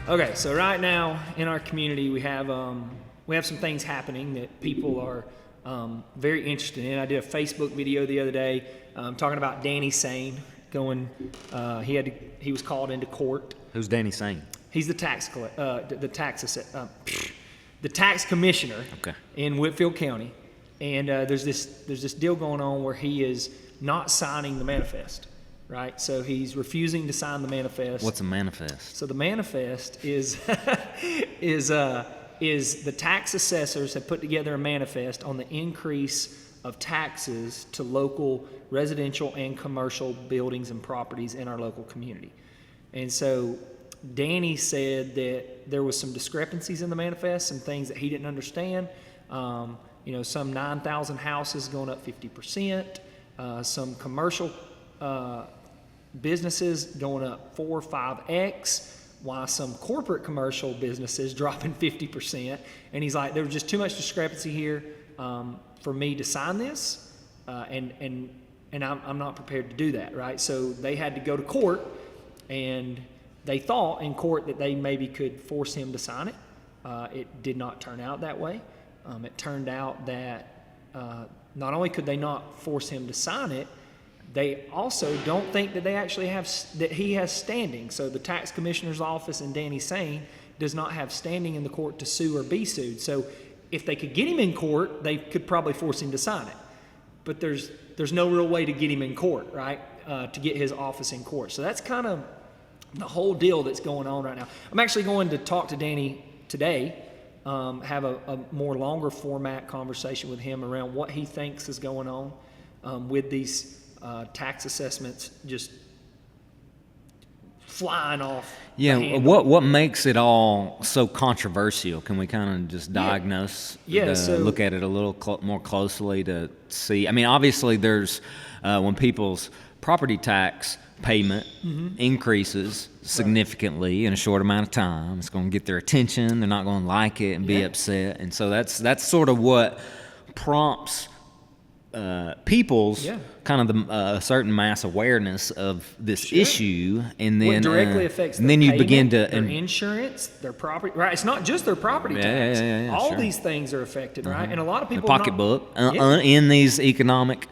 Okay, so right now in our community we have some things happening that people are very interested in. I did a Facebook video the other day talking about Danny Sane going. He was called into court. Who's Danny Sane? He's the tax commissioner in Whitfield County, and there's this deal going on where he is not signing the manifest. Right, so he's refusing to sign the manifest. What's a manifest? So the manifest is is the tax assessors have put together a manifest on the increase of taxes to local residential and commercial buildings and properties in our local community. And so Danny said that there was some discrepancies in the manifest, some things that he didn't understand. Some 9,000 houses going up 50%, some commercial businesses going up 4 or 5x, while some corporate commercial businesses dropping 50%. And he's like, there was just too much discrepancy here for me to sign this, and I'm not prepared to do that, right? So they had to go to court, and they thought in court that they maybe could force him to sign it. It did not turn out that way. It turned out that not only could they not force him to sign it, they also don't think that he has standing. So the tax commissioner's office and Danny Sane does not have standing in the court to sue or be sued. So if they could get him in court, they could probably force him to sign it. But there's no real way to get him in court, right? To get his office in court. So that's kind of the whole deal that's going on right now. I'm actually going to talk to Danny today, have a more longer format conversation with him around what he thinks is going on with these tax assessments just flying off. Yeah, what makes it all so controversial? Can we kind of just diagnose, look at it a little more closely to see? I mean, obviously there's, when people's property tax payment increases significantly in a short amount of time, it's going to get their attention. They're not going to like it and be upset. And so that's sort of what prompts people's kind of a certain mass awareness of this issue, and then directly affects and then you begin to their insurance, their property. Right, it's not just their property tax. All these things are affected, right? And a lot of people the pocketbook in these economic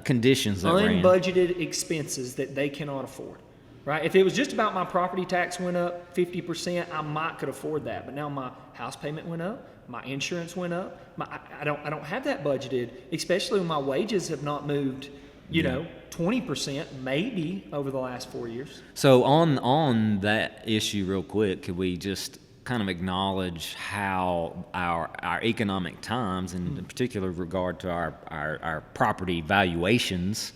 conditions that we're in. Unbudgeted expenses that they cannot afford. Right? If it was just about my property tax went up 50%, I could afford that. But now my house payment went up, my insurance went up. I don't have that budgeted, especially when my wages have not moved, 20% maybe over the last 4 years. So on that issue, real quick, could we just kind of acknowledge how our economic times, and in particular regard to our property valuations,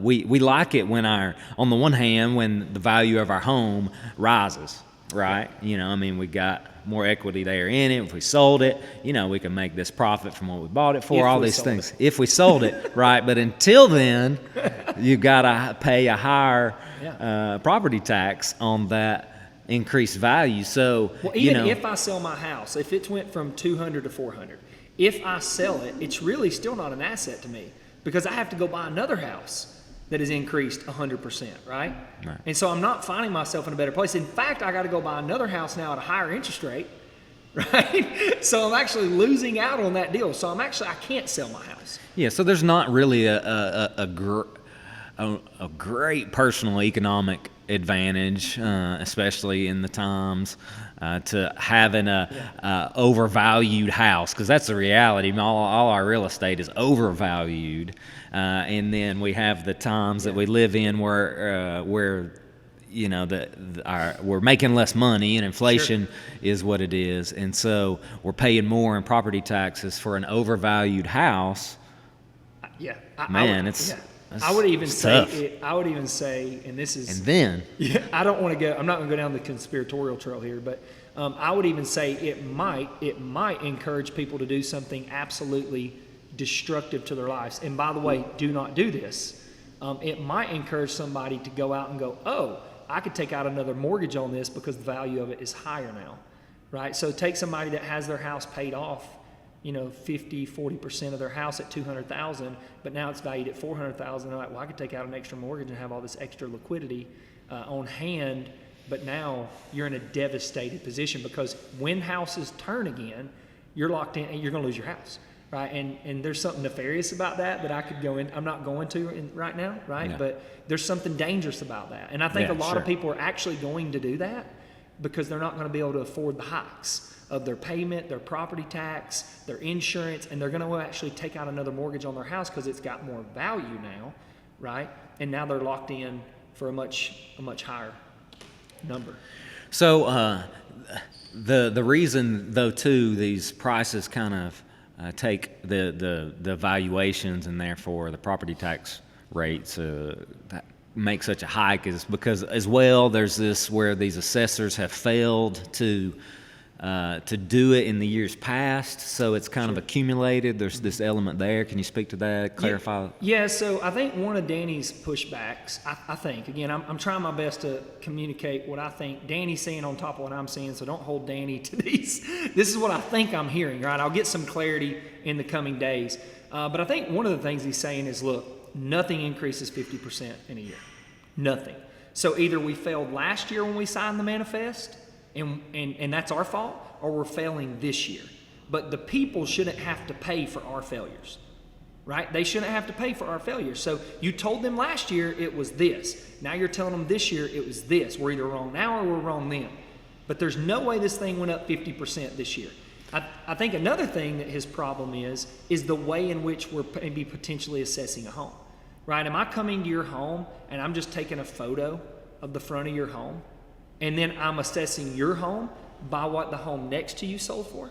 we like it when on the one hand, when the value of our home rises, right? We got more equity there in it. If we sold it, we can make this profit from what we bought it for, all these things. If we sold it, right? But until then, you got to pay a higher property tax on that increased value. So, even if I sell my house, if it went from 200 to 400, if I sell it, it's really still not an asset to me, because I have to go buy another house that has increased 100%, right? And so I'm not finding myself in a better place. In fact, I got to go buy another house now at a higher interest rate, right? So I'm actually losing out on that deal. So I can't sell my house. Yeah, so there's not really a great personal economic advantage, especially in the times, to having a overvalued house, because that's the reality. All our real estate is overvalued, and then we have the times that we live in where we're making less money, and inflation is what it is, and so we're paying more in property taxes for an overvalued house. I would even say, and this is, and then I'm not going to go down the conspiratorial trail here, but I would even say it might encourage people to do something absolutely destructive to their lives. And by the way, do not do this. It might encourage somebody to go out and go, oh, I could take out another mortgage on this because the value of it is higher now, right? So take somebody that has their house paid off, 50-40% of their house at $200,000, but now it's valued at $400,000. They're like, well, I could take out an extra mortgage and have all this extra liquidity on hand But now you're in a devastated position because when houses turn again, you're locked in and you're going to lose your house, right? And there's something nefarious about that I could go in. I'm not going to right now, right? Yeah. But there's something dangerous about that. And I think Yeah, a lot of sure. people are actually going to do that because they're not going to be able to afford the hikes of their payment, their property tax, their insurance, and they're going to actually take out another mortgage on their house because it's got more value now, right? And now they're locked in for a much higher number. So the reason, though, too, these prices kind of take the valuations and therefore the property tax rates that make such a hike is because, as well, there's this where these assessors have failed to do it in the years past, so it's kind of accumulated. There's this element there. Can you speak to that, clarify? Yeah, so I think one of Danny's pushbacks, I think, again, I'm trying my best to communicate what I think Danny's saying on top of what I'm saying, so don't hold Danny to these. This is what I think I'm hearing, right? I'll get some clarity in the coming days. But I think one of the things he's saying is, look, nothing increases 50% in a year. Nothing. So either we failed last year when we signed the manifest, and that's our fault, or we're failing this year. But the people shouldn't have to pay for our failures, right? They shouldn't have to pay for our failures. So you told them last year it was this. Now you're telling them this year it was this. We're either wrong now or we're wrong then. But there's no way this thing went up 50% this year. I think another thing that his problem is the way in which we're maybe potentially assessing a home, right? Am I coming to your home and I'm just taking a photo of the front of your home, and then I'm assessing your home by what the home next to you sold for,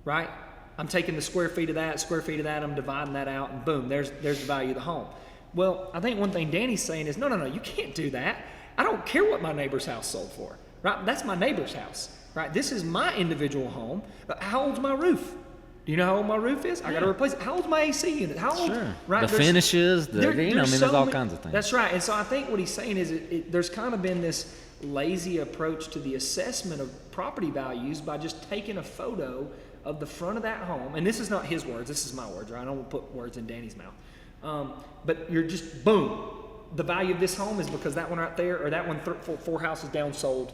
right? I'm taking the square feet of that, I'm dividing that out, and boom, there's the value of the home. Well, I think one thing Danny's saying is, no, you can't do that. I don't care what my neighbor's house sold for, right? That's my neighbor's house, right? This is my individual home. How old's my roof? Do you know how old my roof is? I got to replace it. How old's my AC unit? How old? Sure. Right? The finishes, there's all kinds of things. That's right. And so I think what he's saying is there's kind of been this lazy approach to the assessment of property values by just taking a photo of the front of that home. And this is not his words. This is my words, right? I don't want to put words in Danny's mouth. But you're just, boom. The value of this home is because that one right there, or that one four houses down sold.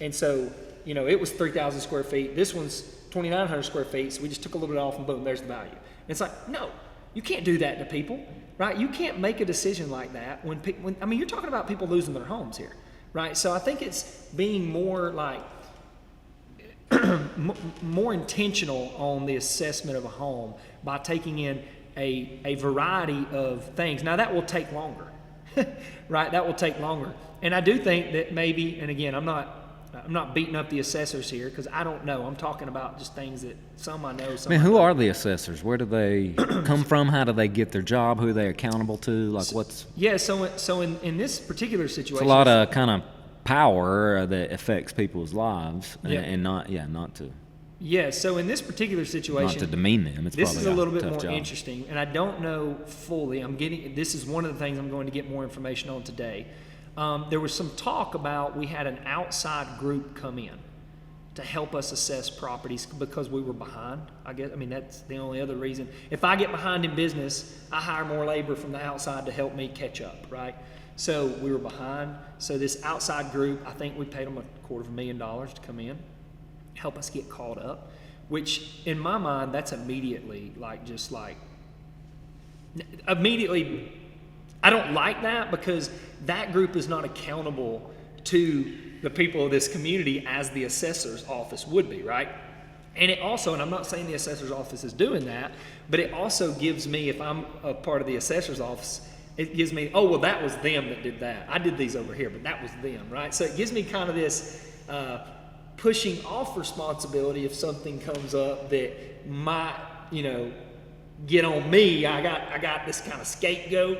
And so, it was 3,000 square feet. This one's 2,900 square feet. So we just took a little bit off and boom, there's the value. And it's like, no, you can't do that to people, right? You can't make a decision like that when you're talking about people losing their homes here. Right, so I think it's being more like more intentional on the assessment of a home by taking in a variety of things. Now that will take longer, right? That will take longer, and I do think that maybe. And again, I'm not beating up the assessors here because I don't know. I'm talking about just things that some I know. Some who are the assessors? Where do they come from? How do they get their job? Who are they accountable to? Like what's? Yeah, so in this particular situation, it's a lot of kind of power that affects people's lives, and not to. Yeah, so in this particular situation, not to demean them. It's this probably is a little bit tough more job. Interesting, and I don't know fully. This is one of the things I'm going to get more information on today. There was some talk about we had an outside group come in to help us assess properties because we were behind. That's the only other reason. If I get behind in business, I hire more labor from the outside to help me catch up, right? So we were behind. So this outside group, I think we paid them $250,000 to come in, help us get caught up, which in my mind, that's immediately, I don't like that because that group is not accountable to the people of this community as the assessor's office would be, right? And it also, and I'm not saying the assessor's office is doing that, but it also gives me, if I'm a part of the assessor's office, it gives me, oh, well, that was them that did that. I did these over here, but that was them, right? So it gives me kind of this pushing off responsibility if something comes up that might, get on me. I got this kind of scapegoat,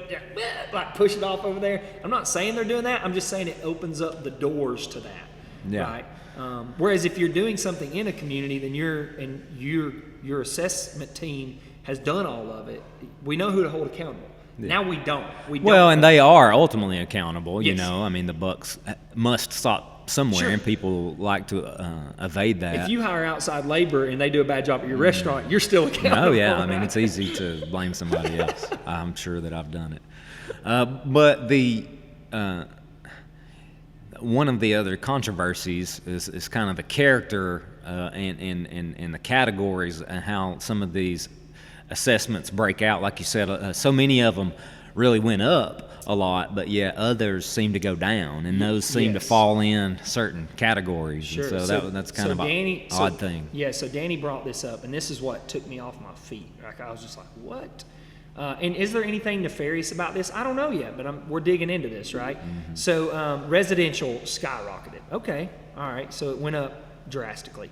like push it off over there. I'm not saying they're doing that. I'm just saying it opens up the doors to that, right? Whereas if you're doing something in a community, then your assessment team has done all of it. We know who to hold accountable. Yeah. Now we don't. Well, and they are ultimately accountable. Yes. The bucks must stop somewhere, sure. And people like to evade that. If you hire outside labor and they do a bad job at your restaurant, you're still accountable. Oh yeah, it's easy to blame somebody else. I'm sure that I've done it. But one of the other controversies is kind of the character and the categories and how some of these assessments break out. Like you said, so many of them really went up a lot, but yet others seem to go down, and those seem to fall in certain categories. Sure. And so that's kind of an odd thing. Yeah, so Danny brought this up, and this is what took me off my feet. Like, I was just like, what? And is there anything nefarious about this? I don't know yet, but we're digging into this, right? Mm-hmm. So residential skyrocketed. Okay, all right, so it went up drastically.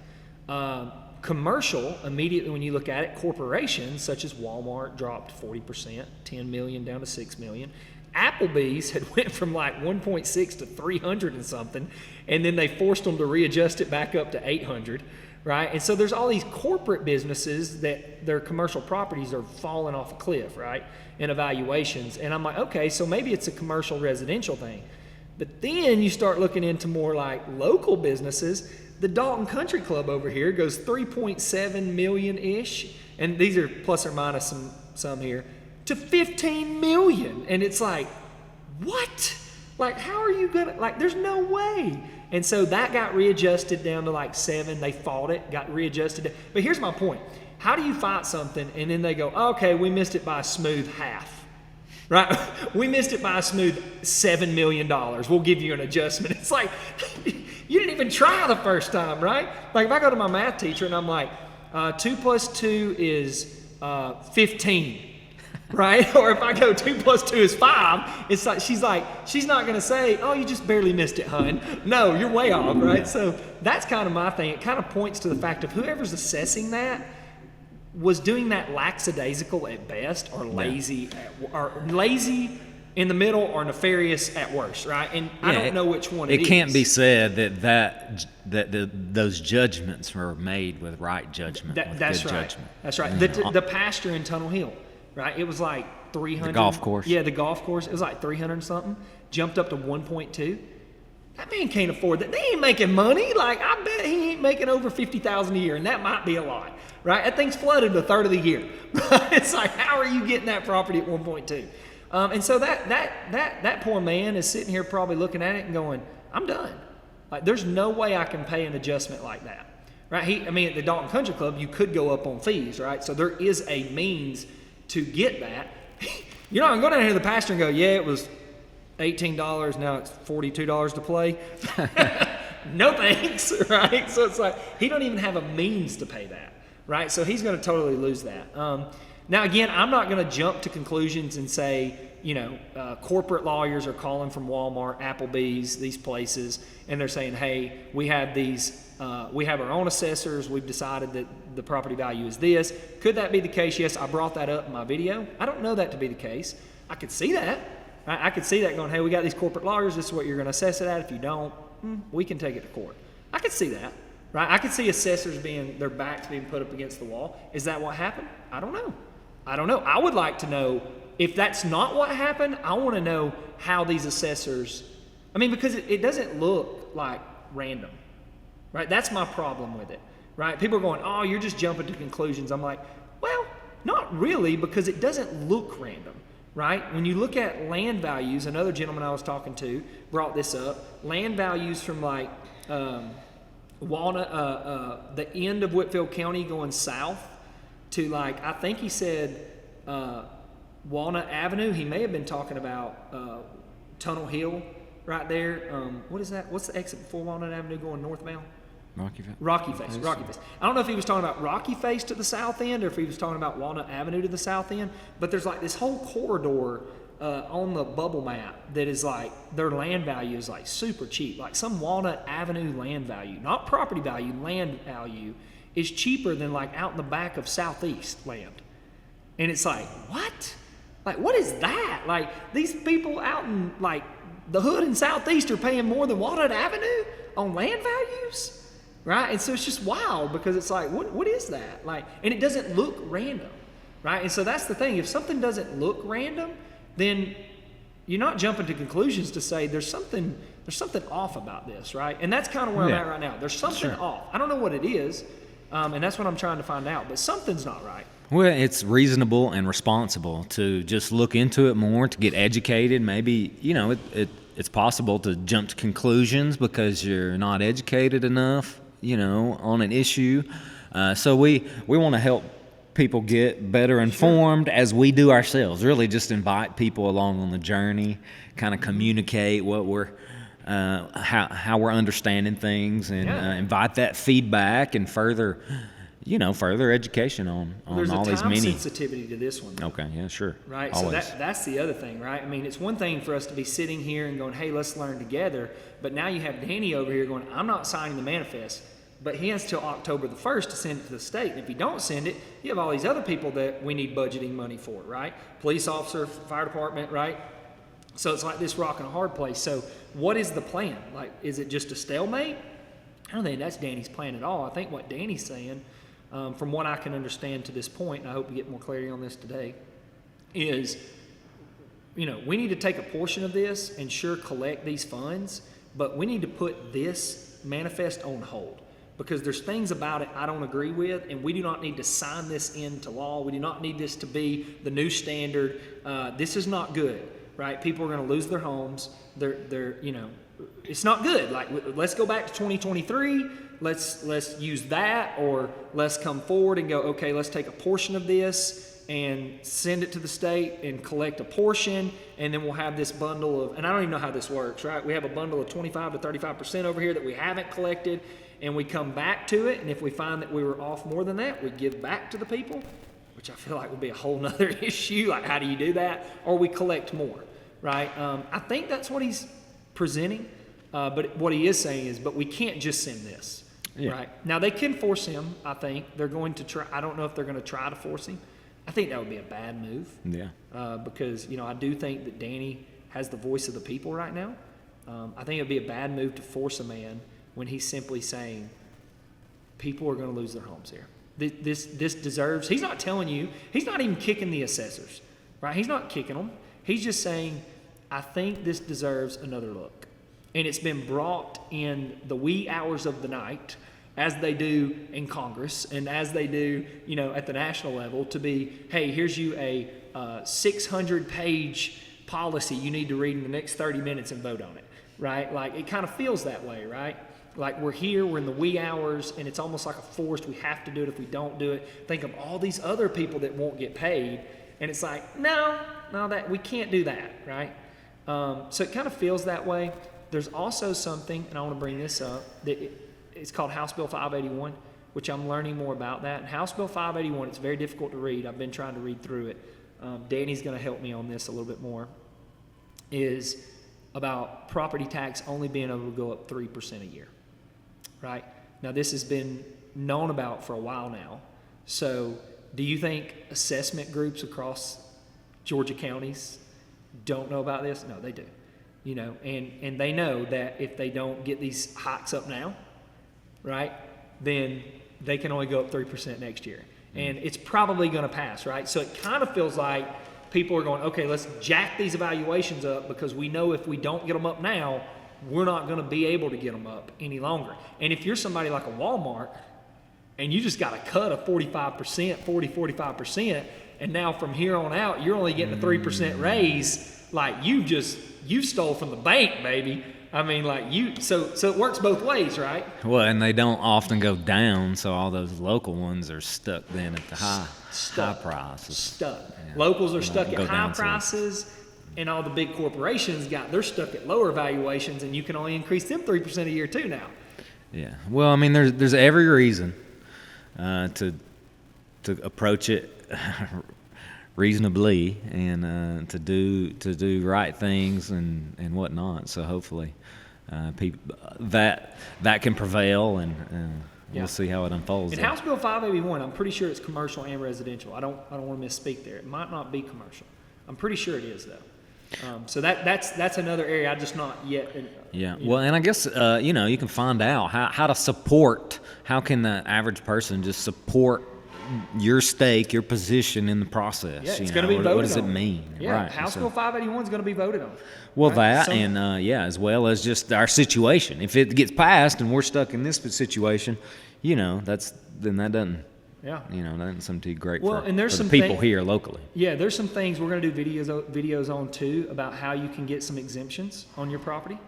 Commercial, immediately when you look at it, corporations such as Walmart dropped 40%, 10 million down to 6 million. Applebee's had went from like 1.6 to 300 and something, and then they forced them to readjust it back up to 800, right? And so there's all these corporate businesses that their commercial properties are falling off a cliff, right, in evaluations. And I'm like, okay, so maybe it's a commercial residential thing. But then you start looking into more like local businesses. The Dalton Country Club over here goes 3.7 million-ish, and these are plus or minus some here, to 15 million. And it's like, what? Like, how are you gonna, like, there's no way. And so that got readjusted down to like 7. They fought it, got readjusted. But here's my point. How do you fight something and then they go, okay, we missed it by a smooth half, right? We missed it by a smooth $7 million. We'll give you an adjustment. It's like, you didn't even try the first time, right? Like, if I go to my math teacher and I'm like, 2 plus 2 is 15. Right? Or if I go 2 plus 2 is 5, it's like she's not going to say, oh, you just barely missed it, hun. No, you're way off, right? So that's kind of my thing. It kind of points to the fact of whoever's assessing that was doing that lackadaisical at best, or lazy, or lazy in the middle, or nefarious at worst, right? And I don't know which one it is. It can't be said that those judgments were made with right judgment. That's right. Judgment. That's right. The pasture in Tunnel Hill. Right, it was like 300. The golf course. Yeah, the golf course. It was like 300 and something. Jumped up to 1.2. That man can't afford that. They ain't making money. Like, I bet he ain't making over $50,000 a year, and that might be a lot. Right, that thing's flooded a third of the year. It's like, how are you getting that property at 1.2? And so that poor man is sitting here probably looking at it and going, I'm done. Like, there's no way I can pay an adjustment like that. Right? At the Dalton Country Club, you could go up on fees. Right, so there is a means to get that. You're not going to go down here to the pastor and go, yeah, it was $18, now it's $42 to play. No thanks, right? So it's like, he don't even have a means to pay that, right? So he's going to totally lose that. Now, again, I'm not going to jump to conclusions and say, corporate lawyers are calling from Walmart, Applebee's, these places, and they're saying, hey, we have our own assessors. We've decided that the property value is this. Could that be the case? Yes, I brought that up in my video. I don't know that to be the case. I could see that. I could see that going, hey, we got these corporate lawyers. This is what you're going to assess it at. If you don't, we can take it to court. I could see that, right? I could see assessors their backs being put up against the wall. Is that what happened? I don't know. I would like to know if that's not what happened. I want to know how these assessors, because it doesn't look like random. Right, that's my problem with it. Right, people are going, "Oh, you're just jumping to conclusions." I'm like, well, not really, because it doesn't look random. Right, when you look at land values, another gentleman I was talking to brought this up. Land values from like Walnut, the end of Whitfield County going south to like, I think he said Walnut Avenue. He may have been talking about Tunnel Hill right there. What is that? What's the exit before Walnut Avenue going northbound? Rocky Face. I don't know if he was talking about Rocky Face to the south end or if he was talking about Walnut Avenue to the south end, but there's like this whole corridor on the bubble map that is like, their land value is like super cheap. Like some Walnut Avenue land value, not property value, land value is cheaper than like out in the back of Southeast land. And it's like, what? Like, what is that? Like, these people out in like the hood in Southeast are paying more than Walnut Avenue on land values? Right? And so it's just wild, because it's like, what is that? Like, and it doesn't look random, right? And so that's the thing. If something doesn't look random, then you're not jumping to conclusions to say there's something off about this, right? And that's kind of where I'm at right now. There's something off. I don't know what it is, and that's what I'm trying to find out, but something's not right. Well, it's reasonable and responsible to just look into it more, to get educated. Maybe, it's possible to jump to conclusions because you're not educated enough, on an issue. So we want to help people get better informed as we do ourselves. Really, just invite people along on the journey, kind of communicate what we're how we're understanding things, and invite that feedback and further education on There's all a these time many. sensitivity to this one, though. Okay, yeah, sure. Right, Always. so that's the other thing, right? I mean, it's one thing for us to be sitting here and going, hey, let's learn together, but now you have Danny over here going, I'm not signing the manifest, but he has till October the 1st to send it to the state, and if you don't send it, you have all these other people that we need budgeting money for, right? Police officer, fire department, right? So it's like this rock and a hard place. So what is the plan? Like, is it just a stalemate? I don't think that's Danny's plan at all. I think what Danny's saying, from what I can understand to this point, and I hope we get more clarity on this today, is, we need to take a portion of this and sure collect these funds, but we need to put this manifest on hold because there's things about it I don't agree with, and we do not need to sign this into law. We do not need this to be the new standard. This is not good, right? People are going to lose their homes. They're it's not good. Like, let's go back to 2023. Let's use that, or let's come forward and go, okay, let's take a portion of this and send it to the state and collect a portion, and then we'll have this bundle of, and I don't even know how this works, right? We have a bundle of 25 to 35% over here that we haven't collected, and we come back to it, and if we find that we were off more than that, we give back to the people, which I feel like would be a whole nother issue. Like, how do you do that? Or we collect more, right? I think that's what he's presenting, but what he is saying is, but we can't just send this. Yeah. Right. Now, they can force him, I think. They're going to try. I don't know if they're going to try to force him. I think that would be a bad move. Yeah. Because, I do think that Danny has the voice of the people right now. I think it would be a bad move to force a man when he's simply saying, people are going to lose their homes here. This deserves, he's not telling you, he's not even kicking the assessors, right? He's not kicking them. He's just saying, I think this deserves another look. And it's been brought in the wee hours of the night, as they do in Congress and as they do, at the national level, to be, hey, here's you a 600-page policy you need to read in the next 30 minutes and vote on it, right? Like, it kind of feels that way, right? Like, we're here, we're in the wee hours, and it's almost like a forced, we have to do it. If we don't do it, think of all these other people that won't get paid, and it's like, no, that we can't do that, right? So it kind of feels that way. There's also something, and I want to bring this up, that it's called House Bill 581, which I'm learning more about that. And House Bill 581, it's very difficult to read. I've been trying to read through it. Danny's going to help me on this a little bit more, is about property tax only being able to go up 3% a year, right? Now, this has been known about for a while now. So do you think assessment groups across Georgia counties don't know about this? No, they do. And they know that if they don't get these hikes up now, right, then they can only go up 3% next year. And it's probably going to pass, right? So it kind of feels like people are going, okay, let's jack these evaluations up because we know if we don't get them up now, we're not going to be able to get them up any longer. And if you're somebody like a Walmart and you just got a cut of 45%, and now from here on out, you're only getting a 3% raise, like you stole from the bank, baby. I mean, like so it works both ways, right? Well, and they don't often go down, so all those local ones are stuck then at the high prices. Stuck. Yeah. Locals are stuck at Go high down some. prices, and all the big corporations they're stuck at lower valuations, and you can only increase them 3% a year too now. Yeah. Well, I mean, there's every reason to approach it reasonably and to do right things and whatnot. So hopefully, people that can prevail, and we'll see how it unfolds. In House Bill 581, I'm pretty sure it's commercial and residential. I don't want to misspeak there. It might not be commercial. I'm pretty sure it is though. So that's another area I just not yet. Yeah. Well, and I guess you can find out how to support. How can the average person just support your stake, your position in the process? Yeah, it's going to be voted on. What does it mean? Yeah, right. House Bill 581 is going to be voted on. Well, right? as well as just our situation. If it gets passed and we're stuck in this situation, then that Yeah. You know, that doesn't seem too great Well, for, and there's for the some people thing- here locally. Yeah, there's some things we're going to do videos on too about how you can get some exemptions on your property,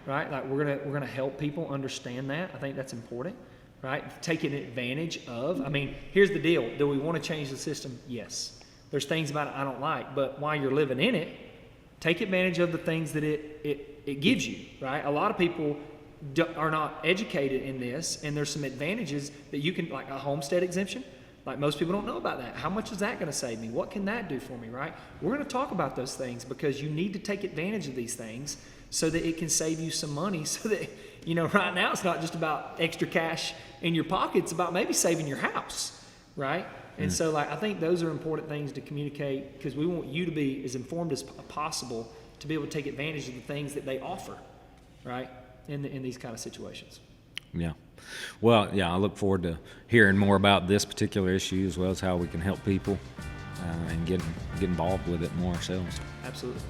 right? Like we're gonna help people understand that. I think that's important, right? Taking advantage of. I mean, here's the deal: do we want to change the system? Yes. There's things about it I don't like, but while you're living in it, take advantage of the things that it gives you, right? A lot of people are not educated in this, and there's some advantages that you can, like a homestead exemption. Like most people don't know about that. How much is that going to save me? What can that do for me, right? We're going to talk about those things because you need to take advantage of these things so that it can save you some money so that, you know, right now it's not just about extra cash in your pocket. It's about maybe saving your house, right? And so like, I think those are important things to communicate because we want you to be as informed as possible to be able to take advantage of the things that they offer, right? In these kind of situations. Yeah. Well, yeah, I look forward to hearing more about this particular issue as well as how we can help people and get involved with it more ourselves. Absolutely.